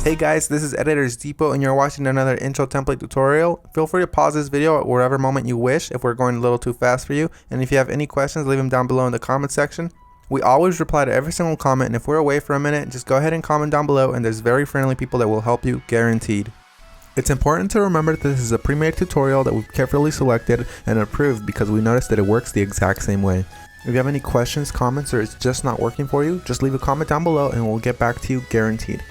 Hey guys, this is Editor's Depot and you're watching another intro template tutorial. Feel free to pause this video at whatever moment you wish if we're going a little too fast for you. And if you have any questions, leave them down below in the comment section. We always reply to every single comment, and if we're away for a minute, just go ahead and comment down below and there's very friendly people that will help you, guaranteed. It's important to remember that this is a pre-made tutorial that we've carefully selected and approved because we noticed that it works the exact same way. If you have any questions, comments, or it's just not working for you, just leave a comment down below and we'll get back to you, guaranteed.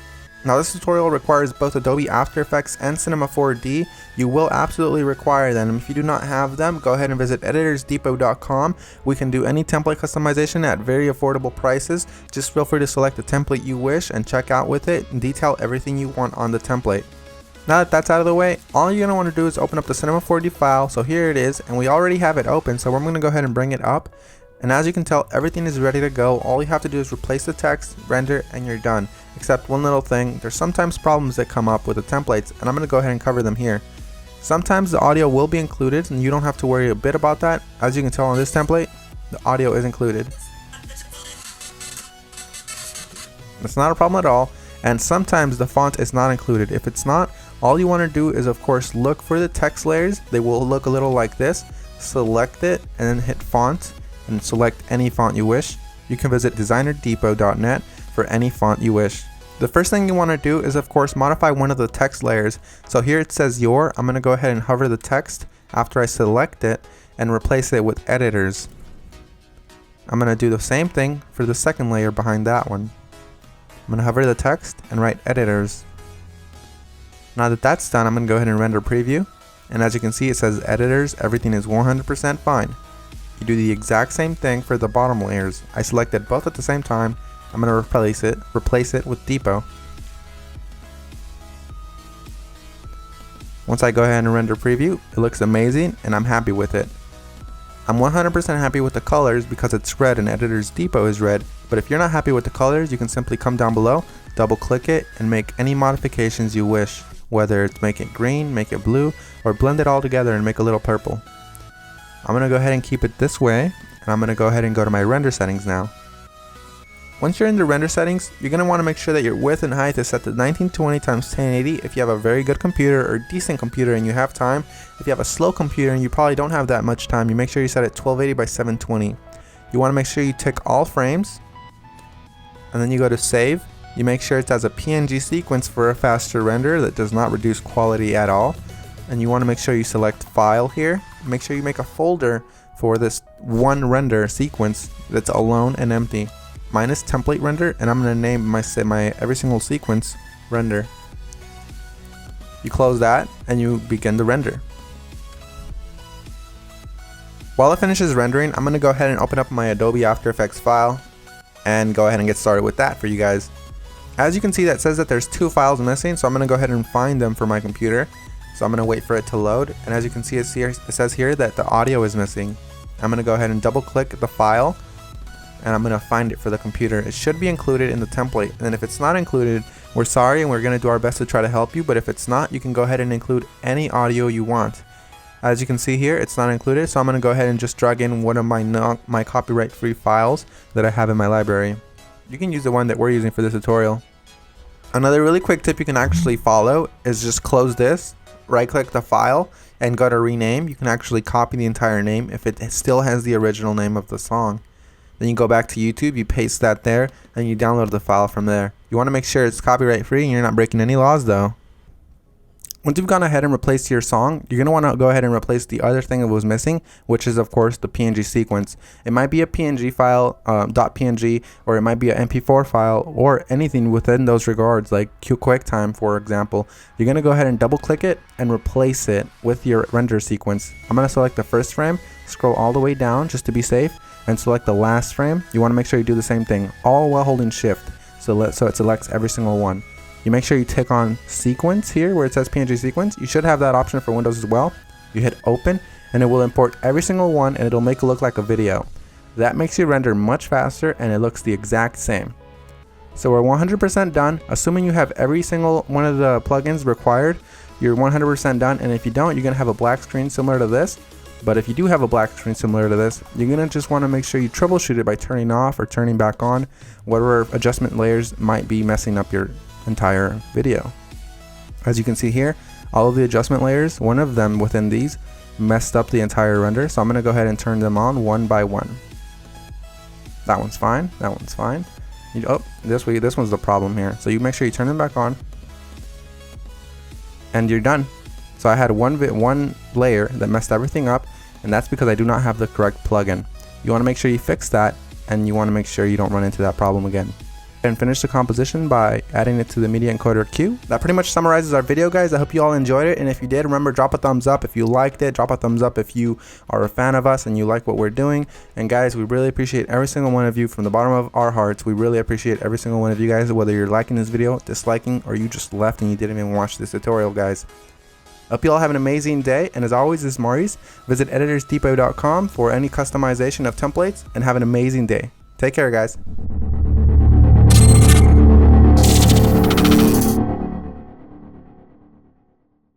Now this tutorial requires both Adobe After Effects and Cinema 4D. You will absolutely require them. If you do not have them, go ahead and visit EditorsDepot.com. We can do any template customization at very affordable prices. Just feel free to select the template you wish and check out with it and detail everything you want on the template. Now that that's out of the way, all you're going to want to do is open up the Cinema 4D file. So here it is, and we already have it open, so we're going to go ahead and bring it up. And as you can tell, everything is ready to go. All you have to do is replace the text, render, and you're done. Except one little thing, there's sometimes problems that come up with the templates, and I'm going to go ahead and cover them here. Sometimes the audio will be included, and you don't have to worry a bit about that. As you can tell on this template, the audio is included. It's not a problem at all, and sometimes the font is not included. If it's not, all you want to do is of course look for the text layers. They will look a little like this. Select it, and then hit font, and select any font you wish. You can visit DesignerDepot.net for any font you wish. The first thing you want to do is of course modify one of the text layers. So here it says your. I'm going to go ahead and hover the text after I select it and replace it with editors. I'm going to do the same thing for the second layer behind that one. I'm going to hover the text and write editors. Now that that's done, I'm going to go ahead and render preview. And as you can see, it says editors, everything is 100% fine. You do the exact same thing for the bottom layers. I selected both at the same time. I'm going to replace it with Depot. Once I go ahead and render preview, it looks amazing and I'm happy with it. I'm 100% happy with the colors because it's red and Editor's Depot is red, but if you're not happy with the colors, you can simply come down below, double click it, and make any modifications you wish, whether it's make it green, make it blue, or blend it all together and make a little purple. I'm going to go ahead and keep it this way, and I'm going to go ahead and go to my render settings now. Once you're in the render settings, you're going to want to make sure that your width and height is set to 1920 x 1080 if you have a very good computer or decent computer and you have time. If you have a slow computer and you probably don't have that much time, you make sure you set it 1280 by 720. You want to make sure you tick all frames, and then you go to save. You make sure it has a PNG sequence for a faster render that does not reduce quality at all. And you want to make sure you select file here. Make sure you make a folder for this one render sequence that's alone and empty. Mine is template render, and I'm going to name my every single sequence render. You close that and you begin the render. While it finishes rendering, I'm going to go ahead and open up my Adobe After Effects file and go ahead and get started with that for you guys. As you can see, that says that there's two files missing, so I'm going to go ahead and find them for my computer. So I'm going to wait for it to load, and as you can see, it says here that the audio is missing. I'm going to go ahead and double click the file, and I'm going to find it for the computer. It should be included in the template, and if it's not included, we're sorry and we're going to do our best to try to help you, but if it's not, you can go ahead and include any audio you want. As you can see here, it's not included, so I'm going to go ahead and just drag in one of my copyright-free files that I have in my library. You can use the one that we're using for this tutorial. Another really quick tip you can actually follow is just close this, right click the file, and go to rename. You can actually copy the entire name if it still has the original name of the song. Then you go back to YouTube, you paste that there, and you download the file from there. You want to make sure it's copyright free and you're not breaking any laws though. Once you've gone ahead and replaced your song, you're going to want to go ahead and replace the other thing that was missing, which is of course the PNG sequence. It might be a PNG file, .png, or it might be an MP4 file, or anything within those regards, like QuickTime for example. You're going to go ahead and double click it and replace it with your render sequence. I'm going to select the first frame, scroll all the way down just to be safe, and select the last frame. You want to make sure you do the same thing, all while holding shift, so it selects every single one. You make sure you tick on sequence here where it says PNG sequence. You should have that option for Windows as well. You hit open and it will import every single one and it'll make it look like a video. That makes your render much faster and it looks the exact same. So we're 100% done. Assuming you have every single one of the plugins required, you're 100% done, and if you don't, you're going to have a black screen similar to this. But if you do have a black screen similar to this, you're going to just want to make sure you troubleshoot it by turning off or turning back on whatever adjustment layers might be messing up your entire video. As you can see here, all of the adjustment layers, one of them within these messed up the entire render, so I'm going to go ahead and turn them on one by one. That one's fine, that one's fine. This one's the problem here, so you make sure you turn them back on and you're done. So I had one layer that messed everything up, and that's because I do not have the correct plugin. You want to make sure you fix that, and you want to make sure you don't run into that problem again. And finish the composition by adding it to the media encoder queue. That pretty much summarizes our video, guys. I hope you all enjoyed it, and if you did, remember, drop a thumbs up if you liked it. Drop a thumbs up if you are a fan of us and you like what we're doing. And guys, we really appreciate every single one of you from the bottom of our hearts. We really appreciate every single one of you guys, whether you're liking this video, disliking, or you just left and you didn't even watch this tutorial, guys. Hope you all have an amazing day, and as always, this is Maurice. Visit EditorsDepot.com for any customization of templates, and have an amazing day. Take care, guys.